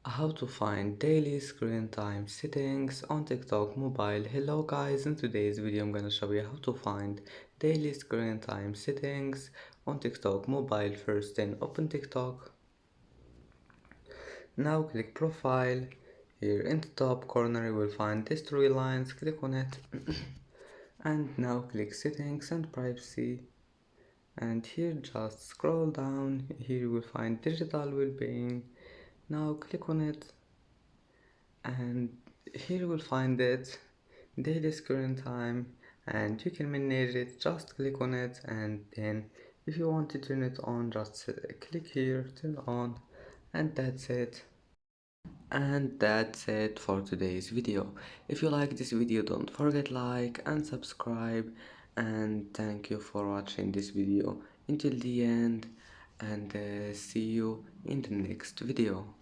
How to find daily screen time settings on TikTok mobile. Hello guys, in today's video I'm gonna show you how to find daily screen time settings on TikTok mobile. First then open TikTok. Now click profile. Here in the top corner you will find these three lines, click on it. And now click settings and privacy, and here just scroll down. Here you will find digital well-being. Now click on it, and here you will find it daily screen time, and you can manage it. Just click on it, and then if you want to turn it on, just click here, turn on, and that's it. And that's it for today's video. If you like this video, don't forget like and subscribe, and thank you for watching this video until the end, and see you in the next video.